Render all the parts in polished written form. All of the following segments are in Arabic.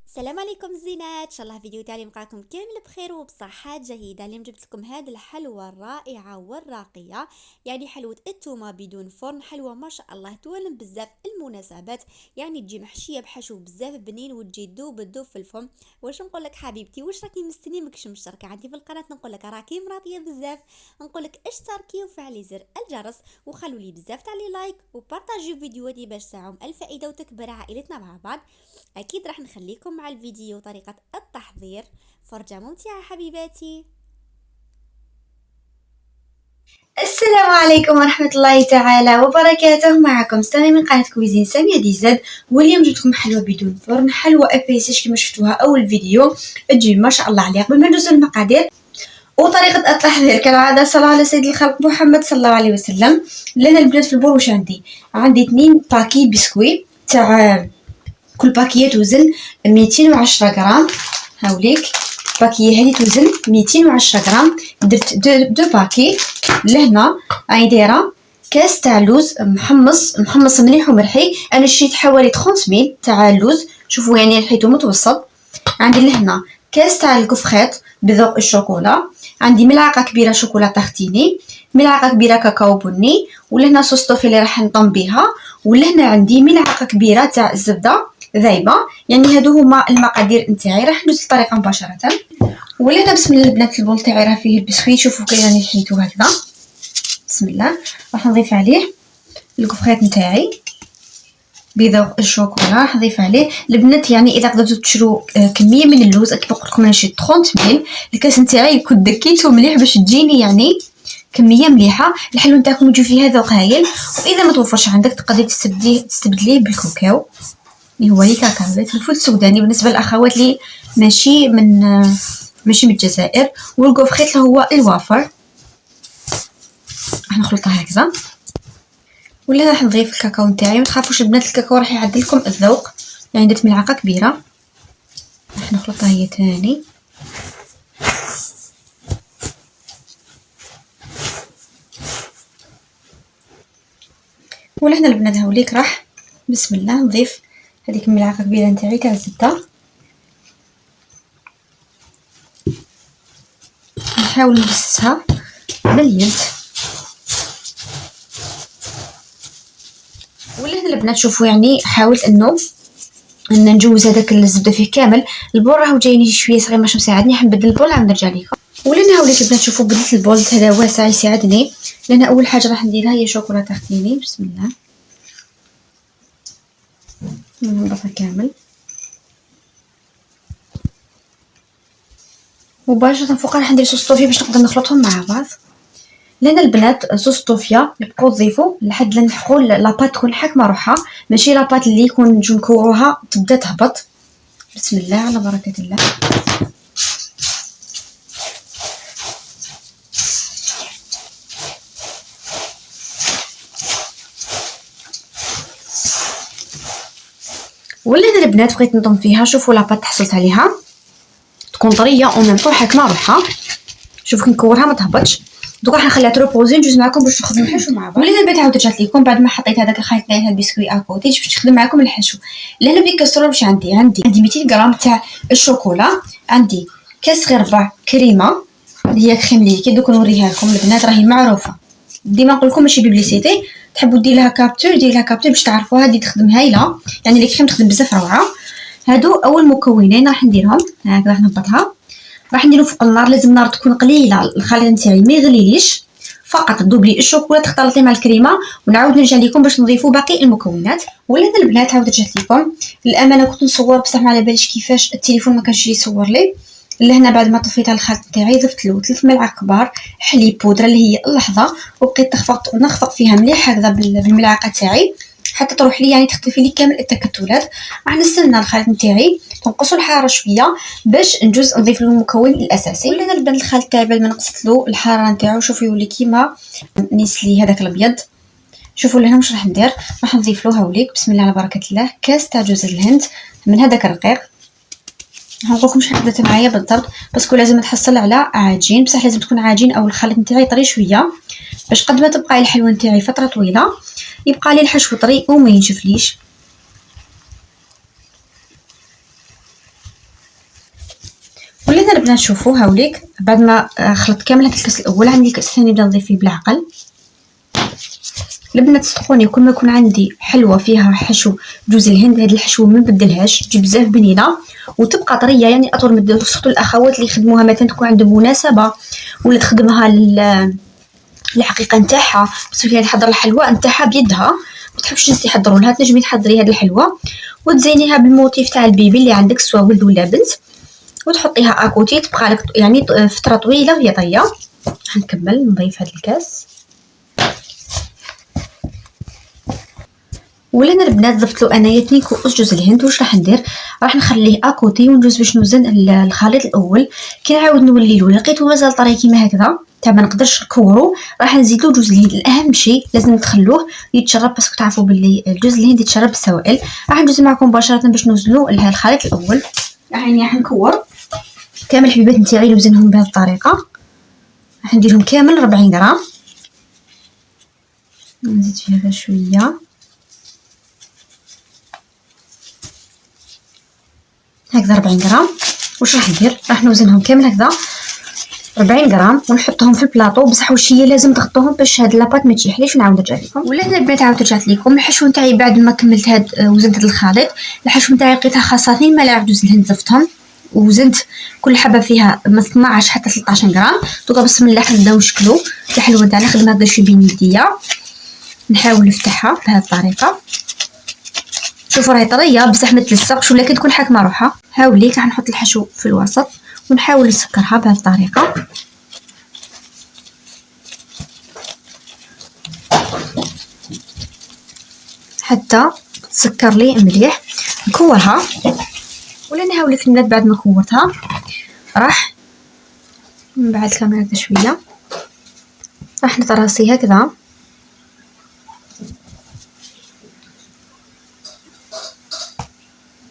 السلام عليكم الزينات، ان شاء الله الفيديو تاعي معكم كامل بخير وبصحة جيدة. اليوم جبت لكم هذه الحلوى الرائعة والراقية، يعني حلوة التومة بدون فرن. حلوة ما شاء الله تولم بزاف المناسبات، يعني تجي محشية بحشو بزاف بنين وتجي تذوب في الفم. واش نقول لك حبيبتي؟ واش راكي مستني ماكش مشتركة عندي في القناة؟ نقول لك راكي مراضية بزاف، نقول لك اشتركي وفعلي زر الجرس وخلوا لي بزاف تاع لي لايك وبارطاجيو فيديوهاتي باش تعم الفائدة وتكبر عائلتنا مع بعض. اكيد راح نخليكم مع الفيديو طريقة التحضير، فرجة ممتعة حبيباتي. السلام عليكم ورحمة الله تعالى وبركاته. معكم سامي من قناة كويزين سامية دي زاد، واليوم جبتكم حلوة بدون فرن، حلوة ابيسيش كما شفتوها اول فيديو. تجي ما شاء الله عليها. قبل ما ندوزو المقادير وطريقة التحضير كالعادة صلاة على سيد الخلق محمد صلى الله عليه وسلم. لنا البلاد في البول واش عندي 2 باكي بسكوي تاع كل باكية توزن 210 غرام. هاوليك باكية هذه توزن 210 غرام. درت دو باكي. لهنا راني دايره كاس تاع اللوز محمص مليح ومرحي. انا شريت حوالي 30 ميل تاع اللوز، شوفوا يعني ريحته متوسط. عندي لهنا كاس تاع الكفخيط بذوق الشوكولا. عندي ملعقه كبيره شوكولا تختيني، ملعقه كبيره كاكاو بني، ولهنا صوص طوفي اللي راح نطم بها، ولهنا عندي ملعقه كبيره تاع الزبده ذايبه. يعني هادو هما المقادير نتاعي. راح ندوز الطريقه مباشره. ولهنا بسم الله البنات البول تاعي راه فيه البسكويت، شوفوا كي راني حيتو هكذا. بسم الله راح نضيف عليه الكفخيط نتاعي بذوق الشوكولا. راح نضيف عليه البنات، يعني اذا قدرتوا تشرو كميه من اللوز كيما قلت لكم انا شريت 30 ميل. الكاس نتاعي كنت دكيته مليح باش تجيني يعني كميه مليحه. الحلو نتاعكم يجي فيها ذوق هايل. واذا ما توفرش عندك تقدري تستبدليه بالكاكاو اللي هو كاكاو الفول السوداني بالنسبه للاخوات اللي ماشي من الجزائر. والكوفخيط هو الوافر. راح نخلطها هكذا. ولا راح نضيف الكاكاو نتاعي. ما تخافوش البنات الكاكاو راح يعدل لكم الذوق، يعني درت ملعقه كبيره. راح نخلطها هي تاني. ولهنا البنات هاوليك راح بسم الله نضيف هذيك الملعقه كبيره نتاعي تاع الزبده. نحاول نبسسها باليد. ولهنا البنات شوفوا يعني حاولت انه نجوز هذاك الزبده فيه كامل. البول راهو جايني شويه صغير مش مساعدني، حنبدل البول عاد نرجع لكم. ولهنا وليت البنات شوفوا بدلت البول هذا واسع يساعدني، لان اول حاجه راح نديرها هي شوكولا تختيني. بسم الله نضيفها كامل مباشره. فوق راح ندير صوص طوفي باش نقدر نخلطهم مع بعض. لان البنات صوص طوفيا يبقاو تضيفوا لحد لنحقوا لاباط تكون حاكمه روحها، ماشي لاباط اللي يكون نجو نكوروها تبدا تهبط. بسم الله على بركه الله. ولهنا البنات بغيت نضم فيها. شوفوا لاباط حصلت عليها تكون طريه او ميم طو حاكمه روحها. شوفوا كي نكورها ما تهبطش. دوكا راح نخليها تروبوزي نجوز معكم باش نخدم الحشو مع بعض. ولهنا البنات عاود رجعت لكم بعد ما حطيت هذاك الخليط تاع البسكوي اكوتي باش نخدم معكم الحشو. لهنا في كاسرول واش عندي 200 غرام تاع الشوكولا. عندي كاس غير ربع كريمه اللي هي كريم ليكيد. دوك نوريها لكم البنات راهي معروفه، ديما نقول لكم ماشي بيبليسيتي. تحبوا دير لها كابتور دير لها كابتور باش تعرفوها. هذه تخدم هايله، يعني لي كريم تخدم بزاف روعه. هادو اول مكونين راح نديرهم هكذا. راح نهبطها، راح نديرو فوق النار. لازم النار تكون قليله، الخليط نتاعي ما يغليليش. فقط دوبلي الشوكولا تختلطي مع الكريمه ونعاود نرجع لكم باش نضيفوا باقي المكونات. ولهنا البنات عاود رجعت لكم. الامانه كنت نصور بصح ما على باليش كيفاش التليفون ما كانش يصور لي. لهنا بعد ما طفيت الخليط نتاعي ضفت له 3 ملعق كبار حليب بودره اللي هي اللحظه، وبقيت نخفق فيها مليح هكذا بالملعقه تاعي حتى تروح لي يعني تختفي لي كامل التكتلات. راح نستنى الخليط نتاعي تنقص الحراره شويه باش نجوز نضيف له المكون الاساسي. ولهنا البنات الخليط تاعي بعد ما نقصت له الحراره نتاعو شوفوا يولي كيما نيسلي هذاك الابيض. شوفوا لهنا واش راح ندير. راح نضيف له هاوليك بسم الله على بركه الله كاس تاع جوز الهند من هذاك الرقيق. هنقولكم شحال درت معايا بالضبط باسكو لازم تحصل على عجين، بصح لازم تكون عجين او الخليط نتاعي طري شويه باش قد ما تبقى الحلوه نتاعي فتره طويله يبقى لي الحشو طري وما ينشفليش. البنات شوفوا هاوليك بعد ما خلطت كامل هذا الكاس الاول، عندي الكاس الثاني نبدا نضيف فيه بالعقل. البنات صدقوني كل ما يكون عندي حلوه فيها حشو جوز الهند، هذه الحشوه ما نبدلهاش، تجي بزاف بنينه وتبقى طريه يعني اطول مده. خصوصا الاخوات اللي يخدموها مثلا تكون عندهم مناسبه ولا تخدمها الحقيقه نتاعها، بس هي تحضر الحلوى نتاعها بيدها، ما تحبش الناس يحضروا لها، تنجمي تحضري هذه الحلوى وتزينيها بالموتيف تاع البيبي اللي عندك سواء ولد ولا بنت، وتحطيها اكوتي تبقى لك يعني فتره طويله وهي طيه. هنكمل نضيف هذا الكاس. ولهنا البنات ضفت له انايا 2 كؤوس جوز الهند. واش راح ندير؟ راح نخليه اكوتي وندوز باش نوزن الخليط الاول. كي نعاود نوليلو لقيته مازال طري كيما هكذا تاع ما نقدرش نكورو، راح نزيدلو جوز الهند. الاهم شيء لازم تخلوه يتشرب، باسكو تعرفوا باللي الجوز الهند يتشرب بالسوائل. راح ندوز معكم مباشره باش نوزنوا الخليط الاول. يعني راح نكور كامل الحبيبات نتاعي نوزنهم بهذه الطريقه. راح نديرهم كامل 40 غرام، نزيد فيها غير شويه هكذا 40 غرام. واش راح ندير؟ راح نوزنهم كامل هكذا 40 غرام ونحطهم في البلاطو. بصح واش هي لازم تغطوهم باش هاد لاباط ما تشيحليش. ونعاود نرجع لكم. ولا هنا البنات عاودت رجعت لكم. الحشو نتاعي بعد ما كملت وزنت هاد الخليط، الحشو نتاعي لقيتها خاصه 2 ملاعق جوز الهند ضفتهم، وزنت كل حبه فيها من 12 حتى 13 غرام. دوكا بسم الله نبداو نشكلو الحلوه تاعنا. نخدم هذا الشي بين يديا، نحاول نفتحها بهذه الطريقه. شوفوا راهي طريه بصح ما تلصقش ولكن تكون حاكمه روحها. هاوليك راح نحط الحشو في الوسط ونحاول نسكرها بهذه الطريقه حتى تسكر لي مليح. نكورها. ولا نهاولك البنات بعد ما كورتها راح نبعد الكاميرا هكذا شويه، راح نطراسي هكذا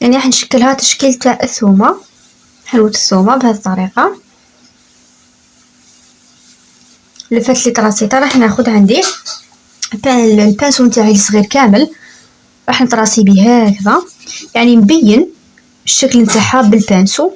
يعني راح نشكلها تشكيل تاع الثومه، حلوه الثومه بهذه الطريقه. الفات اللي طراسيتها راح ناخذ عندي البانسو نتاعي الصغير كامل، راح نطراسي به هكذا يعني مبين الشكل نتاعها بالبانسو.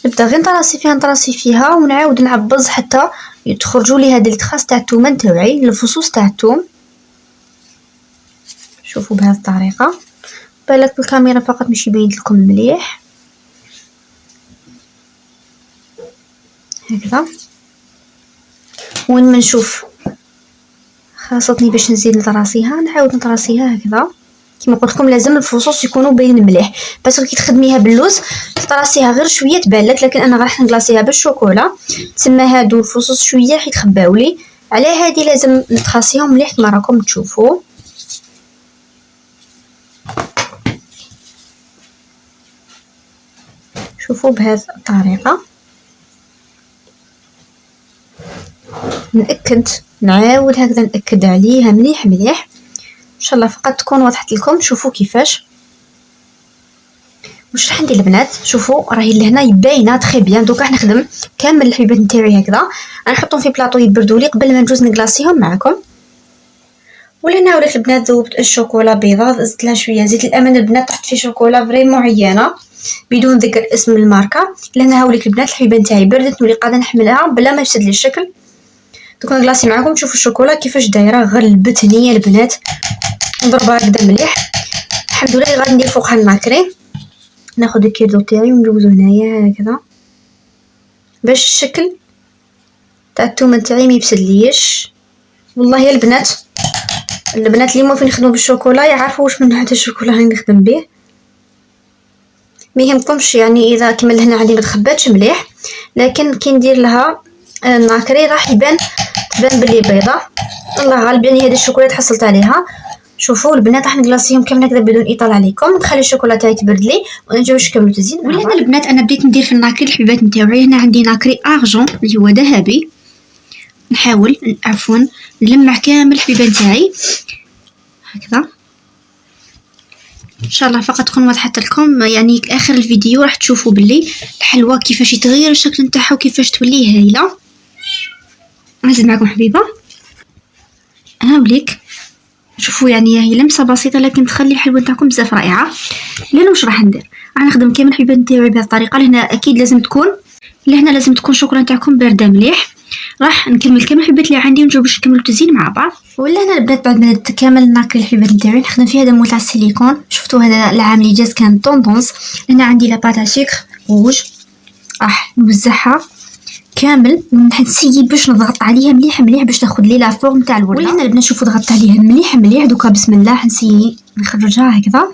نبدا غير نطراسي فيها ونعاود نعبز حتى يتخرجوا لي هاد التخاص تاع الثومه نتاعي، الفصوص تاع الثوم. شوفوا بهذه الطريقه. بالك الكاميرا فقط مش يبين لكم مليح هكذا. وين ما نشوف خاصتني باش نزيد نطراسيها نعاود نطراسيها هكذا. كما قلت لكم لازم الفصوص يكونوا باينين مليح، بس كي تخدميها باللوز تطراسيها غير شويه تبان لك، لكن انا راح نغلاصيها بالشوكولا تسمى هادو الفصوص شويه راح يتخباو لي. على هذه لازم نتخاصيهم مليح كما راكم تشوفوا. شوفوا بهذه الطريقه. نعاود هكذا نأكد عليها مليح مليح ان شاء الله فقط تكون وضحت لكم. شوفوا كيفاش واش راح ندير البنات. شوفوا راهي لهنا باينه تري بيان. دوك راح نخدم كامل الحبيبات نتاعي هكذا، غنحطهم في بلاطو يبردوا لي قبل ما نجوز نكلاصيهم معكم. ولهنا ولات البنات ذوبت الشوكولا بيضاء، زدت لها شويه زيت الأمانة البنات طحت في شوكولا فريمون عيانه بدون ذكر اسم الماركه. لهنا هاوليك البنات الحبيبه نتاعي بردت نولي قاعده نحملها بلا ما يفسد لي الشكل. دوك نكلاصي معكم تشوفوا الشوكولا كيفاش دايره غلبت هنيه البنات. نضربها هكذا مليح. الحمد لله غادي ندير فوقها الماكري. ناخذ الكيلو تاعي وندوزو هنايا هكذا باش الشكل تاع الثومه تاعي ما يفسدليش. والله يا البنات اللي موفين يخدموا بالشوكولا يعرفوا واش من نوع تاع الشوكولا راني نخدم به. ما يهمكمش يعني اذا كما لهنا عندي ما تخباتش مليح، لكن كي ندير لها الماكري راح تبان بلي بيضه. الله غالب يعني هذه الشوكولا حصلت عليها. شوفوا البنات راح نكلاصيهم كامل هكذا بدون اطاله عليكم. نخلي الشوكولا تاعي تبرد لي ونجيو نكملوا تزيين. ولهنا البنات انا بديت ندير في الناكري الحبيبات نتاعي. هنا عندي ناكري ارجون اللي هو ذهبي. نحاول نلمع كامل الحبيبه نتاعي هكذا ان شاء الله فقط تكون وضحت لكم. يعني اخر الفيديو راح تشوفوا باللي الحلوى كيفاش يتغير الشكل نتاعها وكيفاش تولي هايله. نزيد معكم حبيبه هاوليك. شوفوا يعني هي لمسه بسيطه لكن تخلي الحلوى نتاعكم بزاف رائعه. لين واش راح ندير؟ راح نخدم كامل الحبيبات نتاعي بهذه الطريقه. لهنا اكيد لازم تكون شوكولا نتاعكم بارده مليح. راح نكمل كامل الحبيبات اللي عندي ونجيو باش نكملوا التزيين مع بعض. ولا هنا البنات بعد ما كامل ناكل الحبيبات نتاعي نخدم فيه هذا مول تاع السيليكون. شفتوا هذا العام اللي جاز كان طوندونس. هنا عندي لاباط سكر روج، راح نوزعها كامل ونسيي باش نضغط عليها مليح مليح باش تاخذ لي لا فورم تاع الورده. ولا هنا البنات شوفوا ضغطت عليها مليح مليح. دوكا بسم الله نسيي نخرجها هكذا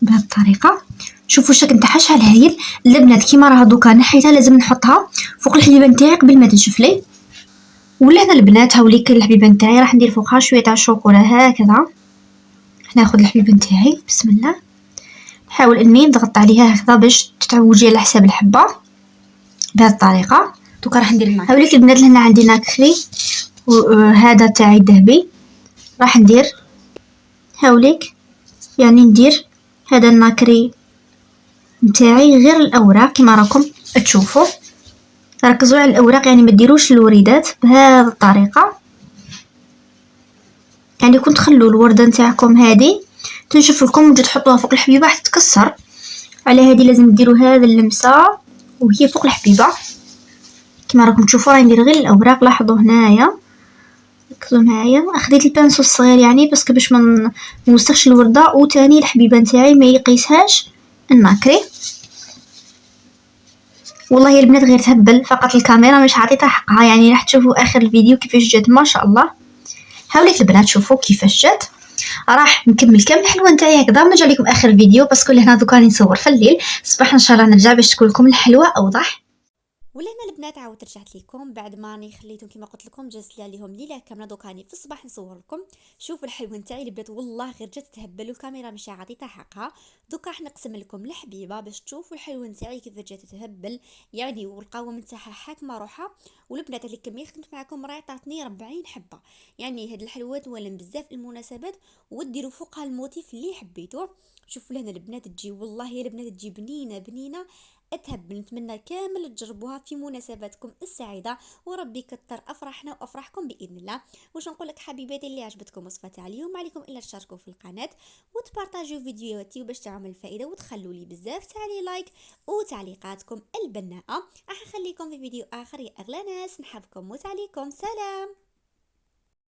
بهذه الطريقه. شوفوا الشكل نتاعها شحال هايل. البنات كيما راها دوكا نحيتها لازم نحطها فوق الحليبه نتاعي قبل ما تنشف لي. ولا هنا البنات هاوليك الحبيبه نتاعي راح ندير فوقها شويه تاع الشوكولا هكذا. ناخذ الحبيبه نتاعي بسم الله نحاول اني نضغط عليها هكذا باش تتعوجي على حساب الحبه بهذه الطريقه. دوكا راح ندير معاك هاوليك البنات. هنا عندي ناكري وهذا تاعي ذهبي. راح ندير هاوليك يعني ندير هذا الناكري نتاعي غير الاوراق كما راكم تشوفوا. ركزوا على الاوراق يعني ما ديروش الوريدات بهذه الطريقه. يعني كنت تخلوا الورده نتاعكم هذه تنشف لكم وتجي تحطوها فوق الحبيبه راح تتكسر. على هذه لازم ديروا هذا اللمسه وهي فوق الحبيبه كما راكم تشوفوا. راني ندير غير الاوراق. لاحظوا هنايا ركزوا معايا. اخذت البانسو الصغير يعني بس باش ما نوسخش الورده وتاني الحبيبه نتاعي ما يقيسهاش الناكري. والله يا البنات غير تهبل فقط الكاميرا مش عطيتها حقها. يعني راح تشوفوا اخر الفيديو كيفاش جات ما شاء الله. هاوليك البنات شوفوا كيفاش جات. راح نكمل كامل الحلوه نتاعي هكذا ونرجع لكم اخر الفيديو بس كل هنا دوكا نصور في الليل. الصباح ان شاء الله نرجع باش تكون لكم الحلوه اوضح. ولهنا البنات عاود رجعت لكم بعد ما راني خليتهم كما قلت لكم جلست لي عليهم ليله كامله. دوك راني في الصباح نصور لكم. شوفوا الحلوه نتاعي البنات والله غير جات تهبل والكاميرا مش عطيتها حقها. دوك راح نقسم لكم الحبيبه باش تشوفوا الحلوه نتاعي كيف جات تهبل يعني والقوام نتاعها حاكمه روحها. والبنات اللي كميه خدمت معكم راهي عطاتني 40 حبه. يعني هاد الحلوات ولا بزاف المناسبات وديروا فوقها الموتيف اللي حبيتوه. شوفوا لهنا البنات تجي والله يا البنات تجي بنينه بنينه اتهبل. نتمنى كامل تجربوها في مناسباتكم السعيده وربي يكثر افراحنا وافراحكم باذن الله. واش نقول لك حبيباتي اللي عجبتكم وصفه تاع اليوم ما عليكم الا تشاركوا في القناه وتبارطاجيو فيديوهاتي باش تعمل الفائده وتخلوا لي بزاف تاع لي لايك وتعليقاتكم البناءه. راح نخليكم في فيديو اخر يا اغلى ناس. نحبكم وتعليكم سلام.